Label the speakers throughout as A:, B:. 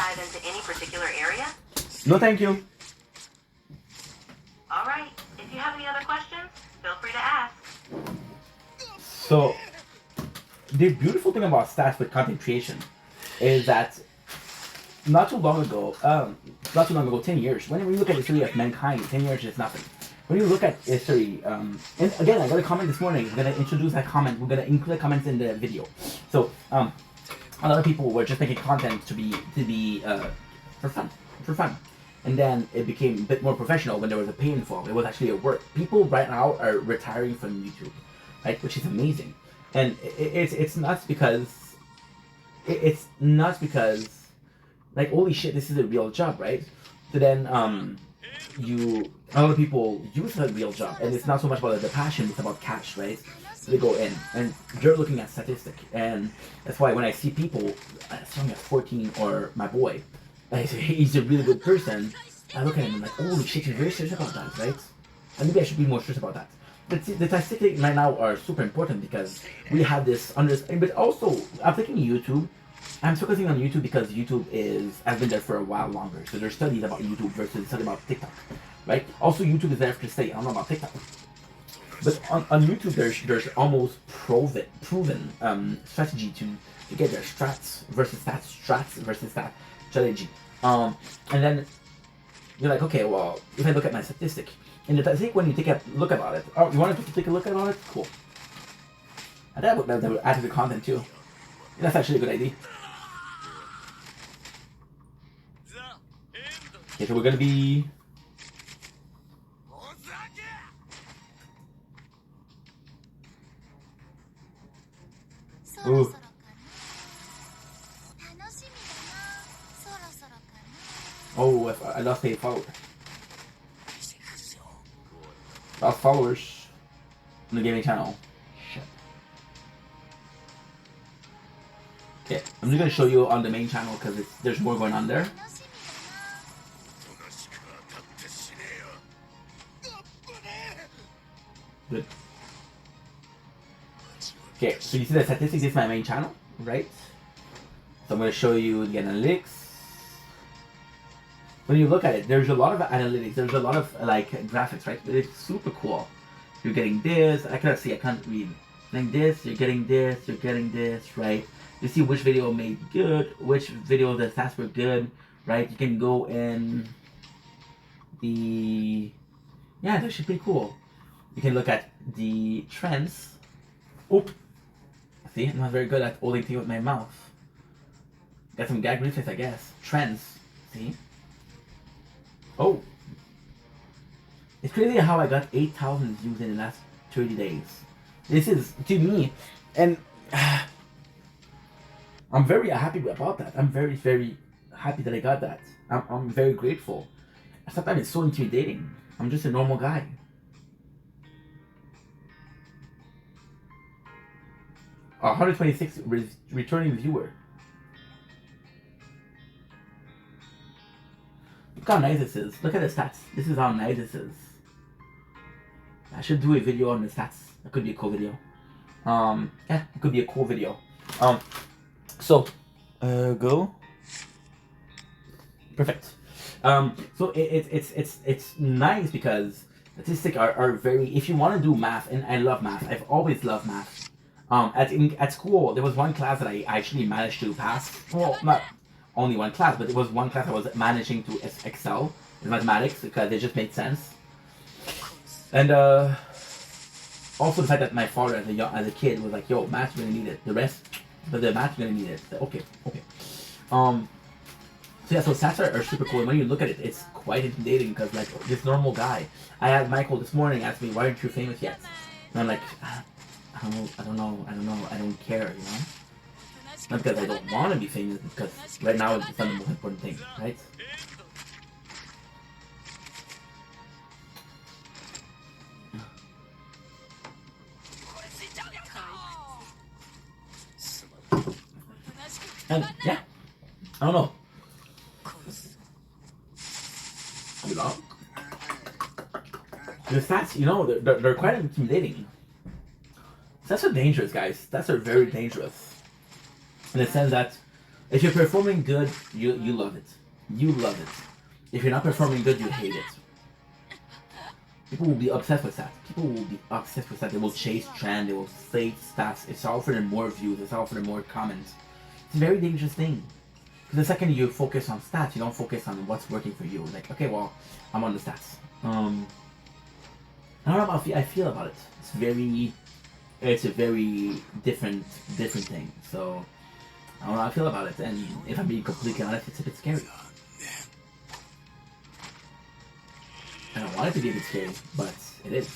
A: dive into any particular area?
B: No, thank you.
A: All right. If you have any other questions, feel free to ask.
B: So, the beautiful thing about stats with content creation is that not too long ago, 10 years, when we look at the history of mankind, 10 years is nothing. When you look at history, and again, I got a comment this morning. I'm going to introduce that comment. We're going to include the comments in the video. So, a lot of people were just making content to be for fun. And then it became a bit more professional when there was a pay involved. It was actually a work. People right now are retiring from YouTube, right? Which is amazing. And it's nuts because like, holy shit, this is a real job, right? So then a lot of people use a real job, and it's not so much about the passion, it's about cash, right? So they go in and you're looking at statistic, and that's why when I see people starting at 14, or my boy, he's a really good person, I look at him and I'm like, holy shit, you're very serious about that, right? And maybe I should be more serious about that. But the statistics right now are super important because we have this understanding. But also, I'm thinking YouTube. I'm focusing on YouTube because YouTube has been there for a while longer. So there's studies about YouTube versus studies about TikTok, right? Also, YouTube is there to stay. I don't know about TikTok. But on YouTube, there's almost proven strategy to get their strats versus stat strategy. And then you're like, okay, well, if I look at my statistic, and I think when you take a look about it, oh, you want to take a look about it? Cool. And that would add to the content too. That's actually a good idea. Okay, so we're gonna be. Ooh. Oh, I lost a follower. Lost followers on the gaming channel. Shit. Okay, I'm just gonna show you on the main channel because there's more going on there. Good. Okay, so you see the statistics, this is my main channel, right? So I'm gonna show you the analytics. When you look at it, there's a lot of analytics, there's a lot of like graphics, right? But it's super cool. You're getting this, I can't read. Like this, you're getting this, right? You see which video made good, which video the stats were good, right? You can go in the, yeah, that should be cool. You can look at the trends. Oop. See, I'm not very good at holding things with my mouth. Got some gag reflex, I guess. Trends. See? Oh. It's crazy how I got 8,000 views in the last 30 days. This is, to me, and I'm very happy about that. I'm very, very happy that I got that. I'm very grateful. Sometimes it's so intimidating. I'm just a normal guy. A 126 returning viewer. Look how nice this is. Look at the stats. This is how nice this is. I should do a video on the stats. That could be a cool video. Yeah, it could be a cool video. So, go. Perfect. So it's nice because statistics are very. If you want to do math, and I love math. I've always loved math. At school, there was one class that I actually managed to pass. Well, not only one class, but it was one class I was managing to excel in mathematics because it just made sense. And also the fact that my father, as a kid, was like, "Yo, math's gonna need it. The rest, but the math's gonna need it." So, okay. So yeah, so stats are super cool. And when you look at it, it's quite intimidating because like this normal guy. I had Michael this morning ask me, "Why aren't you famous yet?" And I'm like, I don't know. I don't care, you know. Not because I don't want to be famous, because right now it's not the most important thing, right? And yeah, I don't know. The stats, you know, they're quite intimidating. Stats are dangerous, guys. Stats are very dangerous. In the sense that If you're performing good, you love it. You love it. If you're not performing good, you hate it. People will be obsessed with that. People will be obsessed with that. They will chase trend. They will save stats. It's all for them more views. It's all for them more comments. It's a very dangerous thing. Because the second you focus on stats, you don't focus on what's working for you. Like, okay, well, I'm on the stats. I don't know how I feel about it. It's a very different thing. So I don't know how I feel about it. And if I'm being completely honest, it's a bit scary. I don't want it to be a bit scary, but it is.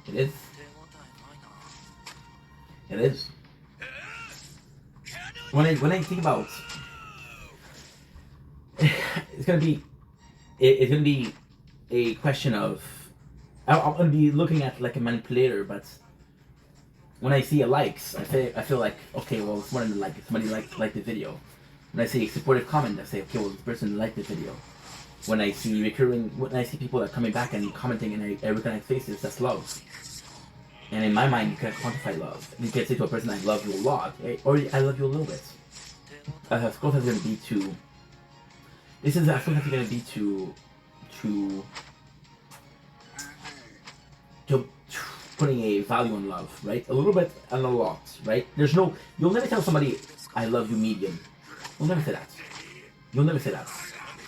B: It is. It is. When I think about, it's gonna be a question of, I'm gonna be looking at like a manipulator, but when I see a likes, I feel like, okay, well, it's more than a like. Somebody liked the video. When I see a supportive comment, I say, okay, well, this person liked the video. When I see people that are coming back and commenting and I recognize faces, that's love. And in my mind, you can quantify love. And you can say to a person, I love you a lot, or I love you a little bit. Growth is going to be to... This is going to be to putting a value on love, right? A little bit and a lot, right? You'll never tell somebody, I love you medium. You'll never say that. You'll never say that.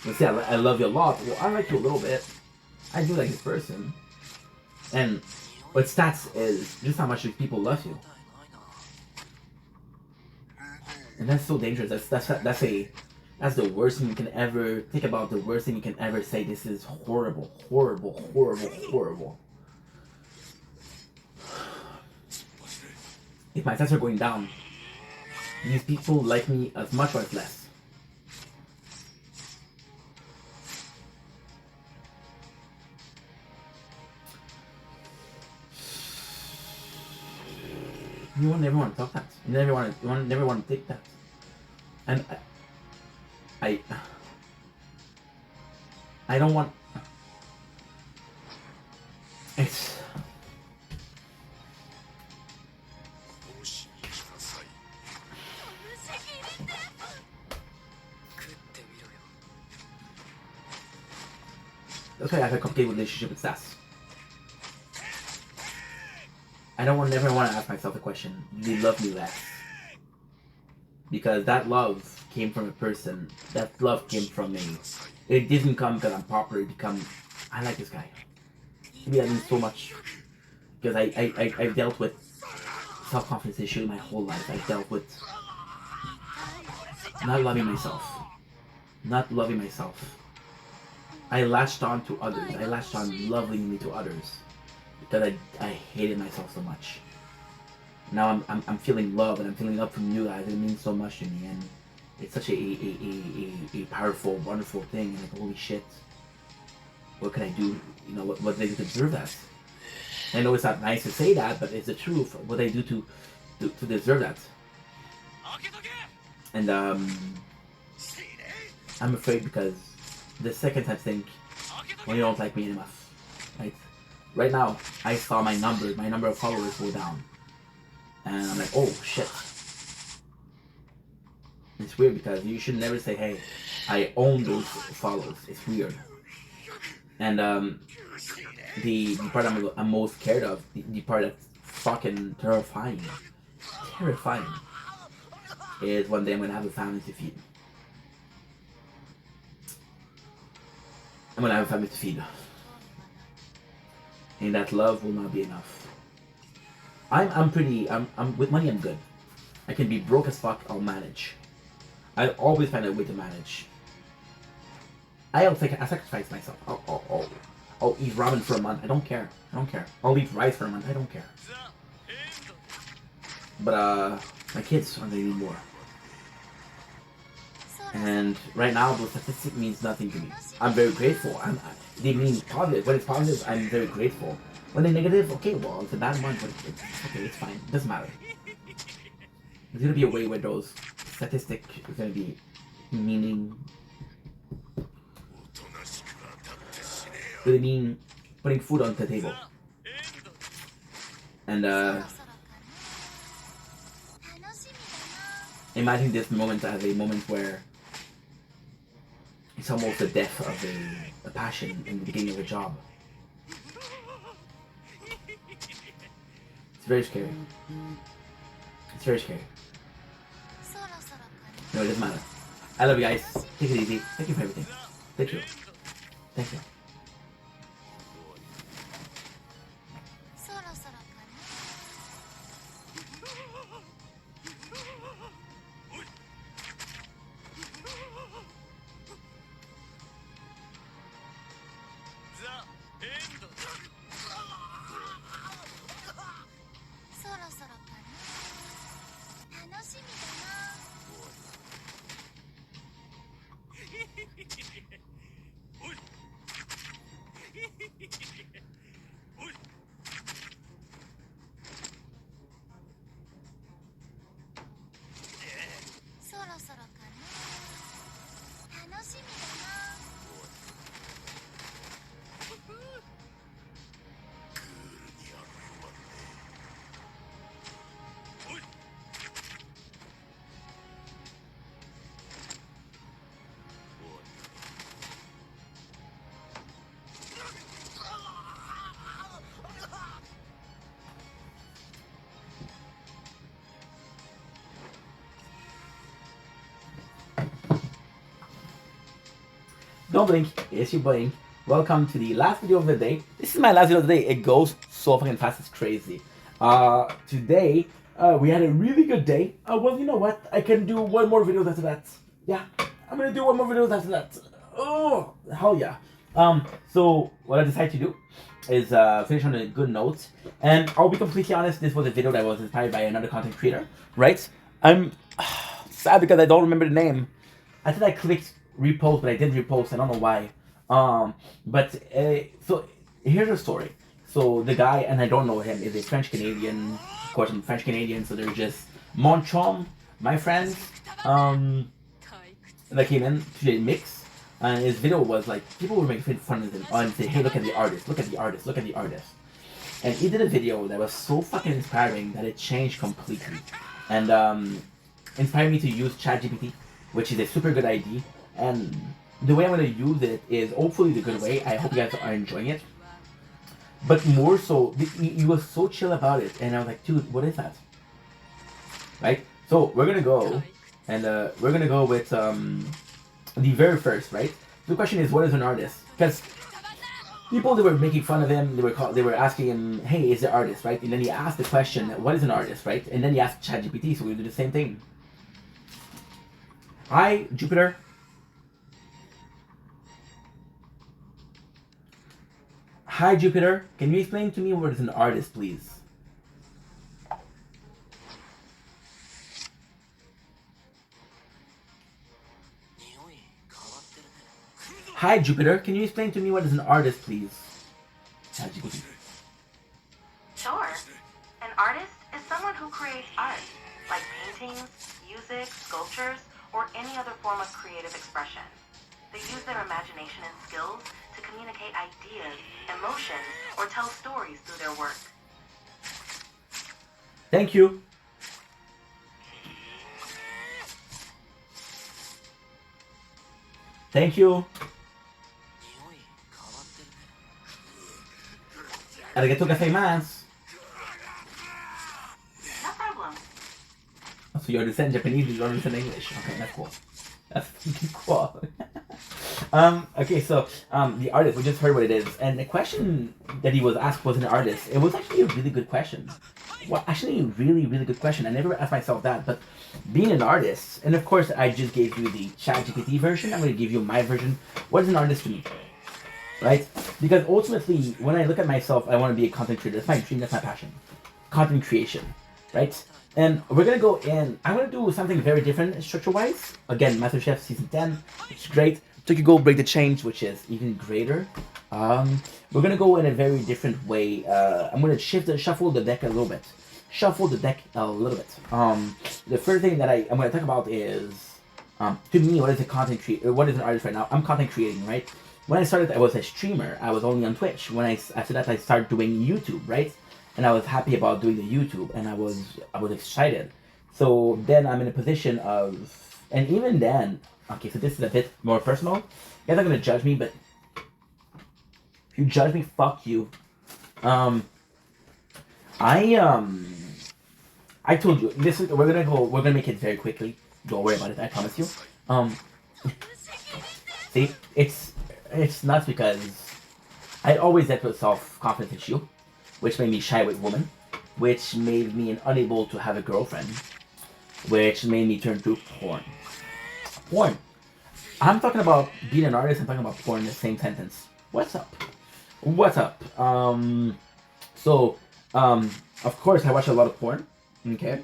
B: You'll say, I love you a lot. Well, I like you a little bit. I do like this person. And what stats is just how much people love you. And that's so dangerous. That's the worst thing you can ever think about. The worst thing you can ever say. This is horrible, horrible, horrible, horrible. If my stats are going down, these people like me as much or as less. You never want to talk that. You never want to take that. And I don't want. It's. That's why I have a complicated relationship with stats. I never want to ask myself the question, do they love me less? Because that love came from a person. That love came from me. It didn't come because I'm popular. I like this guy. Maybe that means so much. Because I've dealt with self-confidence issues my whole life. I've dealt with not loving myself. Not loving myself. I latched on to others. I latched on loving me to others. Because I hated myself so much. Now I'm feeling love and I'm feeling love from you guys. It means so much to me, and it's such a powerful, wonderful thing. Like, holy shit, what can I do? You know, what they do to deserve that? I know it's not nice to say that, but it's the truth. What they do to deserve that. And I'm afraid because the second I think, well, you don't like me enough, right? Right now, I saw my number of followers go down. And I'm like, oh shit. It's weird because you should never say, hey, I own those follows. It's weird. And the part I'm most scared of, the part that's fucking terrifying, is one day I'm gonna have a family to feed. I'm gonna have a family to feed. And that love will not be enough. I'm with money I'm good. I can be broke as fuck, I'll manage. I'll always find a way to manage. I sacrifice myself. I'll eat ramen for a month, I don't care. I'll eat rice for a month, I don't care. But my kids are gonna need more. And right now, the statistic means nothing to me. I'm very grateful. They mean positive. When it's positive, I'm very grateful. When they're negative, okay, well, it's a bad one, but it's okay, it's fine. It doesn't matter. There's gonna be a way where those statistics are gonna be meaning. Really mean putting food on the table. And imagine this moment as a moment where it's almost the death of a passion in the beginning of a job. It's very scary. It's very scary. No, it doesn't matter. I love you guys. Take it easy. Thank you for everything. Thank you. Thank you. Don't blink, yes you blink. Welcome to the last video of the day. This is my last video of the day. It goes so fucking fast, it's crazy. Today, we had a really good day. Well, you know what? I can do one more video after that. Yeah, I'm gonna do one more video after that. Oh, hell yeah. So what I decided to do is finish on a good note. And I'll be completely honest, this was a video that was inspired by another content creator, right? I'm sad because I don't remember the name. I think I clicked repost, but I didn't repost. I don't know why. So here's the story. So the guy, and I don't know him, is a French Canadian. Of course, I'm French Canadian, so they're just mon chum, my friends. That came in to the mix, and his video was like people were making fun of him and say, "Hey, look at the artist! Look at the artist! Look at the artist!" And he did a video that was so fucking inspiring that it changed completely, and inspired me to use ChatGPT, which is a super good idea. And the way I'm going to use it is hopefully the good way. I hope you guys are enjoying it. But more so, he was so chill about it. And I was like, dude, what is that? Right? So we're going to go. And we're going to go with the very first, right? The question is, what is an artist? Because people that were making fun of him, they were asking him, hey, is the artist, right? And then he asked the question, what is an artist, right? And then he asked ChatGPT, so we do the same thing. Hi, Jupiter. Hi Jupiter, can you explain to me what is an artist, please? Hi Jupiter, can you explain to me what is an artist, please?
A: Sure. An artist is someone who creates art, like paintings, music, sculptures, or any other form of creative expression. They use their imagination and skills to communicate ideas, emotions, or tell stories through their work.
B: Thank you. Thank you. Arigato gozaimasu.
A: No problem.
B: So you understand Japanese, you don't understand English. Okay, that's cool. That's cool. Okay, so the artist, we just heard what it is, and the question that he was asked was an artist. It was actually a really good question. Well, actually, a really, really good question. I never asked myself that, but being an artist, and of course, I just gave you the ChatGPT version. I'm going to give you my version. What is an artist to me? Right? Because ultimately, when I look at myself, I want to be a content creator. That's my dream. That's my passion. Content creation, right? And we're going to go in. I'm going to do something very different structure-wise. Again, MasterChef Season 10. It's great. Tokyo Break the Change, which is even greater. We're going to go in a very different way. I'm going to shuffle the deck a little bit. The first thing that I'm going to talk about is, to me, what is a content creator? What is an artist right now? I'm content creating, right? When I started, I was a streamer. I was only on Twitch. After that, I started doing YouTube, right? And I was happy about doing the YouTube, and I was excited So then I'm in a position of, and even then, okay, so this is a bit more personal. You guys are gonna judge me, but if you judge me, fuck you. Um, I I told you this is we're gonna make it very quickly. Don't worry about it, I promise you. Um, see, it's nuts because I always had a self-confidence issue, which made me shy with women, which made me unable to have a girlfriend, which made me turn to porn. Porn. I'm talking about being an artist. I'm talking about porn in the same sentence. What's up? What's up? So, of course, I watch a lot of porn. Okay.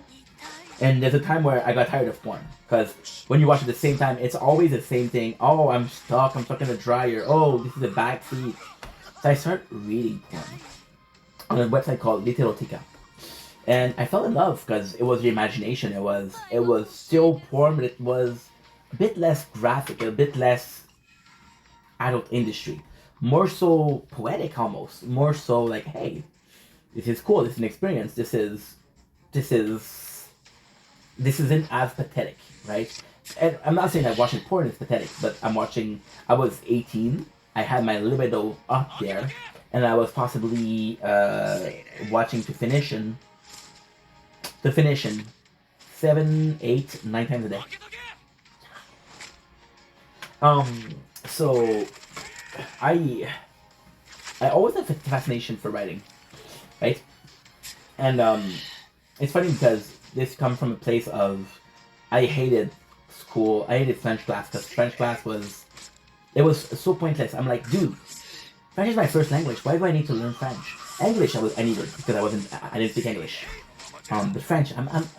B: And there's a time where I got tired of porn. Because when you watch it at the same time, it's always the same thing. Oh, I'm stuck in a dryer. Oh, this is a back seat. So I started reading porn on a website called Literotica. And I fell in love because it was the imagination. It was still porn, but it was a bit less graphic, a bit less adult industry. More so poetic almost. More so like, hey, this is cool, this is an experience, this isn't as pathetic, right? And I'm not saying that watching porn is pathetic, but I was 18, I had my libido up there, and I was possibly watching to finish in 7, 8, 9 times a day. So I always have a fascination for writing, right? And it's funny because this comes from a place of I hated school. I hated French class because French class was so pointless. I'm like, dude, French is my first language. Why do I need to learn French? English, I needed because I didn't speak English. But French,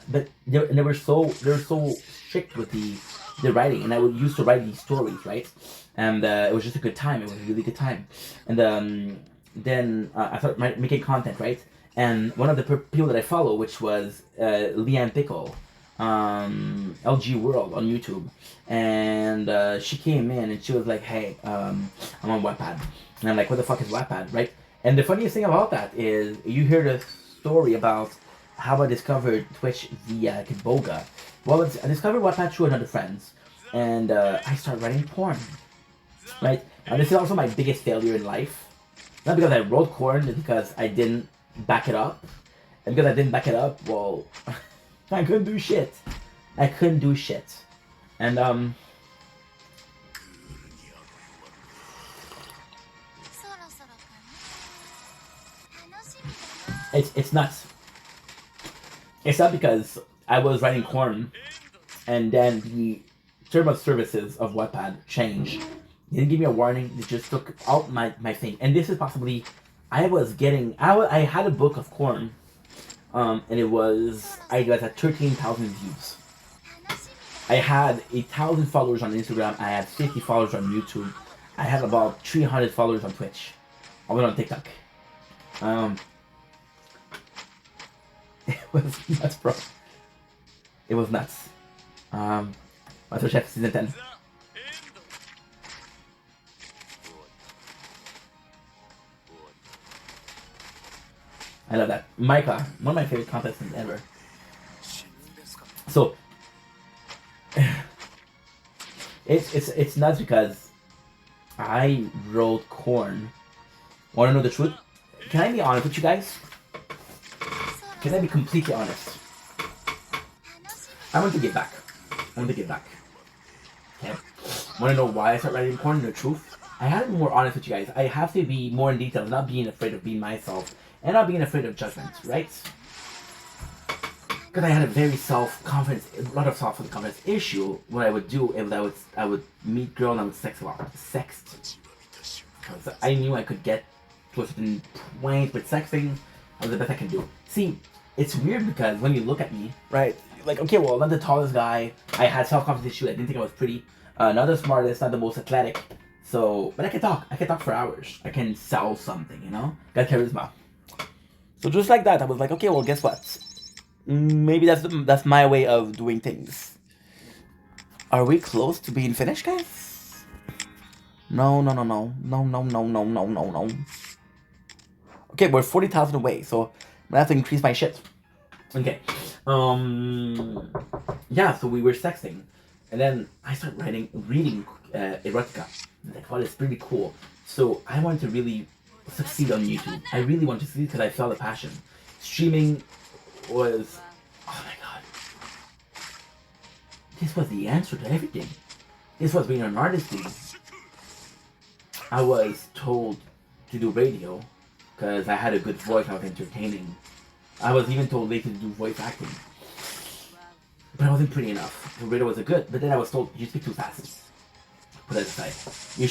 B: but they were so strict with the writing, and I would used to write these stories, right? And it was just a good time. It was a really good time. And then I started making content, right? And one of the people that I follow, which was Leanne Pickle, LG World on YouTube, and she came in and she was like, "Hey, I'm on Wattpad," and I'm like, "What the fuck is Wattpad?" Right? And the funniest thing about that is you hear the story about how I discovered Twitch via Kiboga. Well, I discovered Wattpad through another friends, and I started writing porn. Right? And this is also my biggest failure in life. Not because I wrote porn, it's because I didn't back it up. And because I didn't back it up, well, I couldn't do shit. And it's nuts. It's not because I was writing porn and then the term of services of Wattpad changed. They didn't give me a warning. They just took out my thing. And this is possibly, I had a book of corn, and I was at 13,000 views. I had 1,000 followers on Instagram. I had 50 followers on YouTube. I had about 300 followers on Twitch. I was on TikTok. It was nuts, bro. It was nuts. Master Chef Season 10. I love that. Micah, one of my favorite contestants ever. So it's nuts because I wrote corn. Wanna know the truth? Can I be honest with you guys? Can I be completely honest? I want to get back. Okay? Wanna know why I started writing corn? The truth? I have to be more honest with you guys. I have to be more in detail, not being afraid of being myself. And not being afraid of judgment, right? Because I had a very a lot of self-confidence issue. What I would do is I would meet girls and I would sext. Because I knew I could get to a certain point with sexting. That was the best I can do. See, it's weird because when you look at me, right? Like, okay, well, I'm not the tallest guy. I had self-confidence issue. I didn't think I was pretty. Not the smartest, not the most athletic. So, but I can talk. I can talk for hours. I can sell something, you know? Got charisma. So just like that, I was like, okay, well, guess what? Maybe that's my way of doing things. Are we close to being finished, guys? No. Okay, we're 40,000 away, so I'm gonna have to increase my shit. Okay, Yeah, so we were sexting, and then I started reading erotica. I'm like, wow, it's pretty cool. So I wanted to really succeed on YouTube. I really wanted to succeed because I felt a passion. Streaming was, oh my god, this was the answer to everything. This was being an artist to me. I was told to do radio because I had a good voice. I was entertaining. I was even told later to do voice acting, but I wasn't pretty enough. The radio was a good, but then I was told you speak too fast. Put that aside. You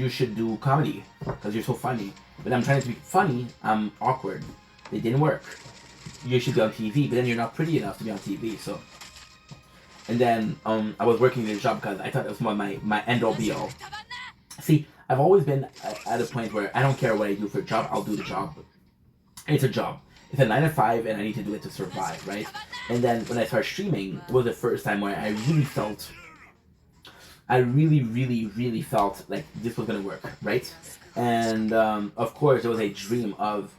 B: should do comedy because you're so funny. But I'm trying to be funny. I'm awkward. It didn't work. You should be on TV, but then you're not pretty enough to be on TV. So, and then I was working this job because I thought it was my end all be all. See, I've always been at a point where I don't care what I do for a job. I'll do the job. It's a job. It's a 9 to 5, and I need to do it to survive, right? And then when I started streaming, it was the first time where I really felt like this was gonna work, right? And of course, it was a dream of.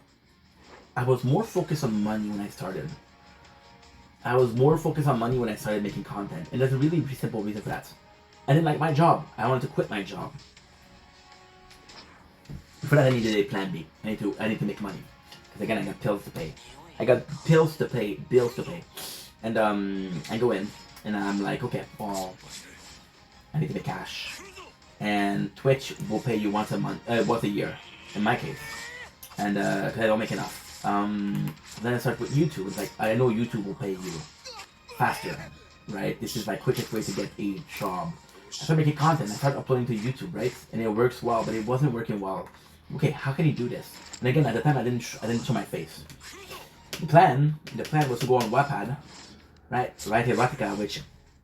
B: I was more focused on money when I started. I was more focused on money when I started making content, and there's a really simple reason for that. I didn't like my job. I wanted to quit my job. For that, I needed a plan B. I need to make money. Because again, I got bills to pay. Bills to pay. And I go in, and I'm like, okay, well, I need to make cash. And Twitch will pay you once a year, in my case. And because I don't make enough. Then I started with YouTube. It's like, I know YouTube will pay you faster, right? This is my quickest way to get a job. I started making content. I started uploading to YouTube, right? And it works well, but it wasn't working well. Okay, how can you do this? And again, at the time, I didn't show my face. The plan was to go on Wattpad, right? Write erotica, which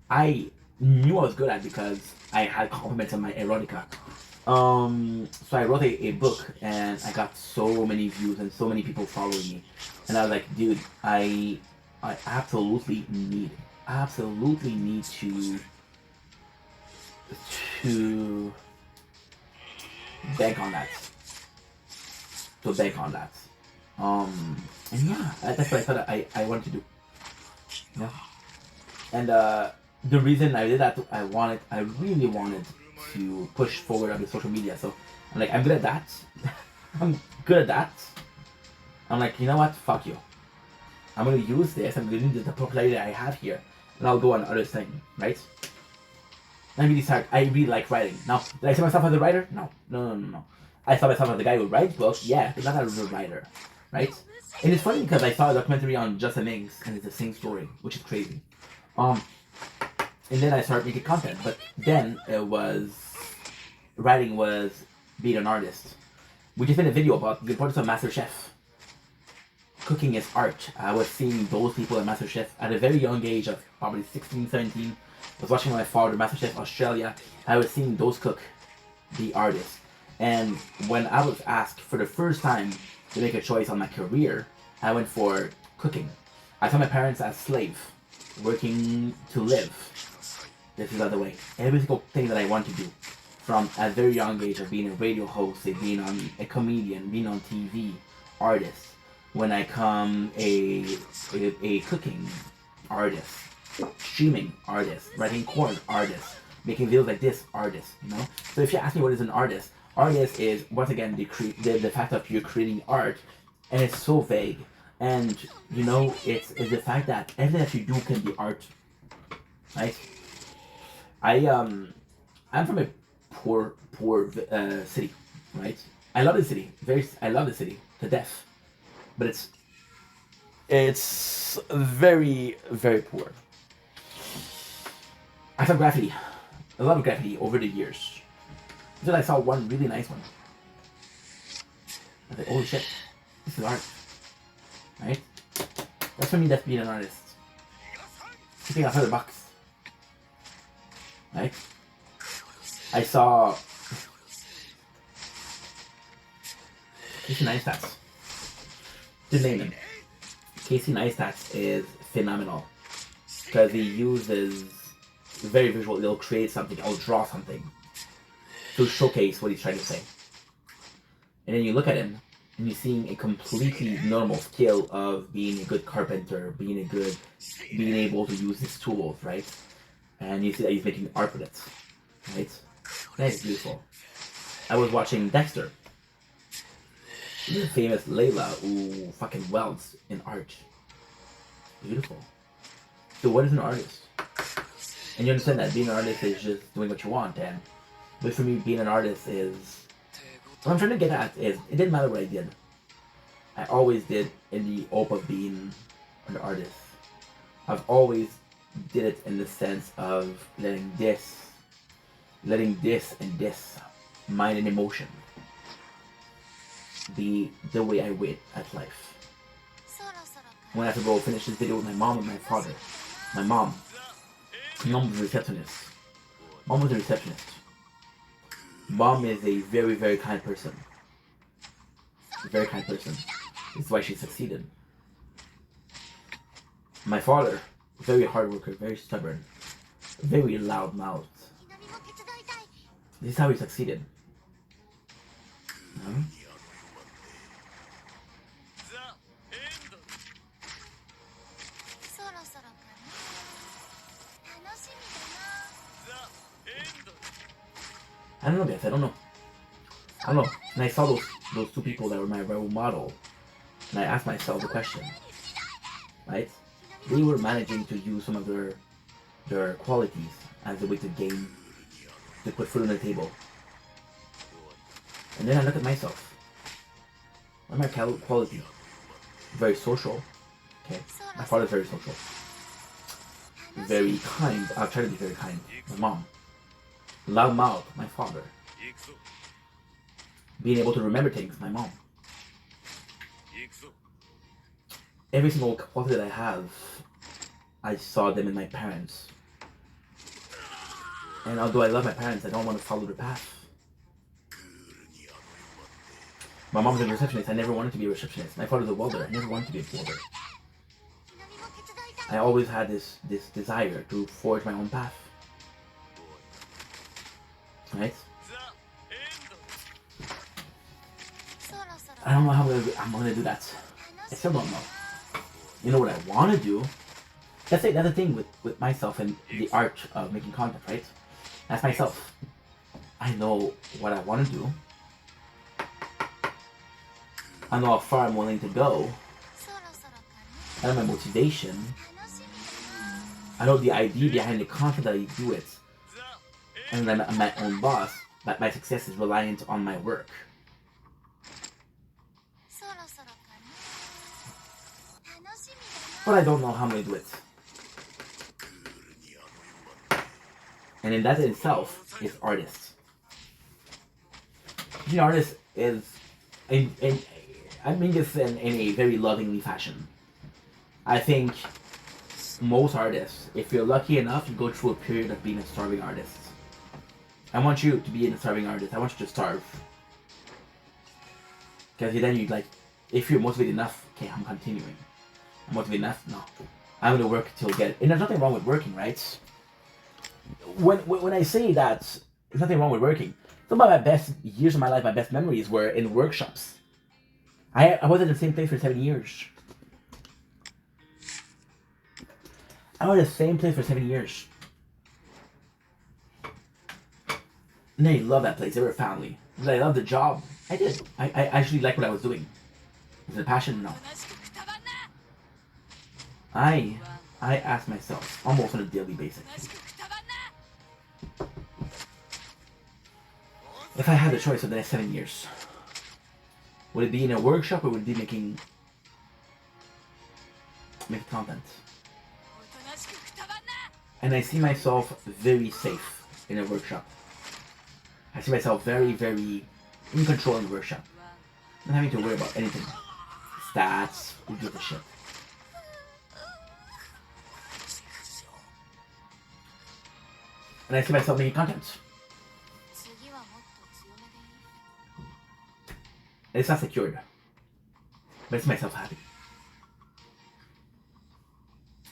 B: I knew I was good at because I had compliments on my erotica. So I wrote a book, and I got so many views and so many people following me. And I was like, dude, I absolutely need to bank on that. And yeah, that's what I thought I wanted to do. Yeah. And the reason I did that, I really wanted to push forward on the social media. So I'm like, I'm good at that. I'm good at that. I'm like, you know what? Fuck you. I'm gonna use this. I'm gonna use the popularity I have here, and I'll go on other things, right? I really like writing. Now, did I see myself as a writer? No. I saw myself as the guy who writes books, yeah, but not as a writer, right? And it's funny because I saw a documentary on Justin Mings, and it's the same story, which is crazy. And then I started making content, but then writing was being an artist. We just made a video about the importance of MasterChef. Cooking is art. I was seeing those people at MasterChef at a very young age of probably 16, 17. I was watching my father, MasterChef Australia. I was seeing those cook, the artists. And when I was asked for the first time to make a choice on my career, I went for cooking. I saw my parents as slave, working to live. This is the other way. Every single thing that I want to do, from a very young age of being a radio host, being a comedian, being on TV, artist. When I come a cooking artist, streaming artist, writing corn artist, making videos like this artist, you know? So if you ask me what is an artist is once again the fact that you're creating art, and it's so vague. And you know, it's the fact that everything that you do can be art. Right? I'm from a poor city, right? I love the city. I love the city to death. But it's very, very poor. I saw graffiti. I love graffiti over the years. Until I saw one really nice one. I was like, holy shit, this is art. Right? That's for me, that's being an artist. Keeping outside the box. Right? I saw Casey Neistat's. Just name him. Casey Neistat's is phenomenal. Because he uses very visual, he'll create something, he'll draw something to showcase what he's trying to say. And then you look at him, and you're seeing a completely normal skill of being a good carpenter, being able to use his tools, right? And you see that he's making art with it, right? That is beautiful. I was watching Dexter. This is a famous Layla who fucking welds in art. Beautiful. So what is an artist? And you understand that being an artist is just doing what you want, and but for me, being an artist is what I'm trying to get at is it didn't matter what I did. I always did in the hope of being an artist. I've always did it in the sense of letting this and this mind and emotion be the way I wait at life. When I have to go finish this video with my mom and my father. My mom was a receptionist. Mom was a receptionist. Mom is a very, very kind person. A very kind person. This is why she succeeded. My father, very hard worker, very stubborn, very loud mouthed. This is how he succeeded. No? I don't know, guys. I don't know. And I saw those two people that were my role model, and I asked myself the question, right? They were managing to use some of their qualities as a way to put food on the table. And then I look at myself. What are my qualities? Very social. Okay. My father's very social. Very kind. I'll try to be very kind. My mom. Loud mouth. My father. Being able to remember things. My mom. Every single quality that I have, I saw them in my parents. And although I love my parents, I don't want to follow their path. My mom was a receptionist. I never wanted to be a receptionist. My father's a welder. I never wanted to be a welder. I always had this desire to forge my own path. Right? I don't know how I'm going to do that. I still don't know. You know what I want to do? That's another thing with myself and the art of making content, right? That's myself. I know what I want to do. I know how far I'm willing to go. I know my motivation. I know the idea behind the content that I do it. And then I'm my own boss. But my success is reliant on my work. But I don't know how I'm going to do it. And in that itself is artist. Being an artist is, I mean this in a very lovingly fashion. I think most artists, if you're lucky enough, you go through a period of being a starving artist. I want you to be a starving artist. I want you to starve. Because then you like, if you're motivated enough, okay, I'm continuing. I'm motivated enough? No. I'm going to work till get it. And there's nothing wrong with working, right? When I say that, there's nothing wrong with working. Some of my best years of my life, my best memories were in workshops. I was at the same place for 7 years. I was at the same place for 7 years. And I love that place. They were a family. Did I love the job? I did. I actually liked what I was doing. Was it a passion? No. I ask myself, almost on a daily basis, if I had the choice of the next 7 years, would it be in a workshop or would it be making content? And I see myself very safe in a workshop. I see myself very, very in control in the workshop. Not having to worry about anything. Stats, who gives a shit. And I see myself making content. And it's not secured. But it's myself happy.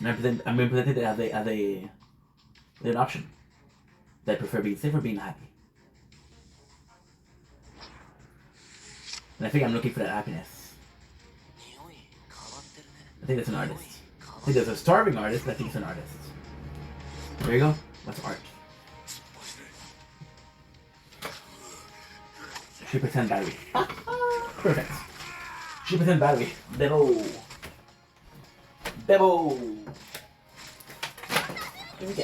B: And I'm presented as an option. That I prefer being safe or being happy. And I think I'm looking for that happiness. I think that's an artist. I think there's a starving artist, but I think it's an artist. There you go. That's art. 3% battery. Perfect. 3% battery. Devil. Devil. Here we go.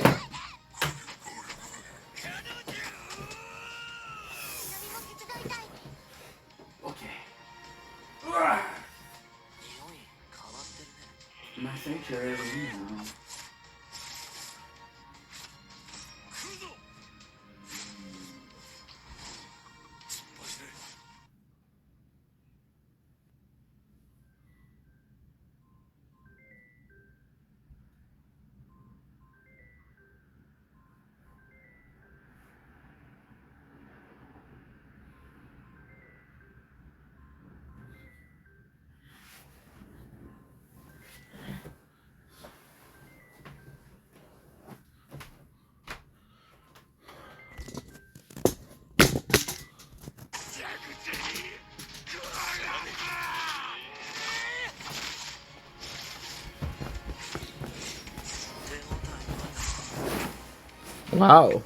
B: Okay. My sanctuary now. Wow.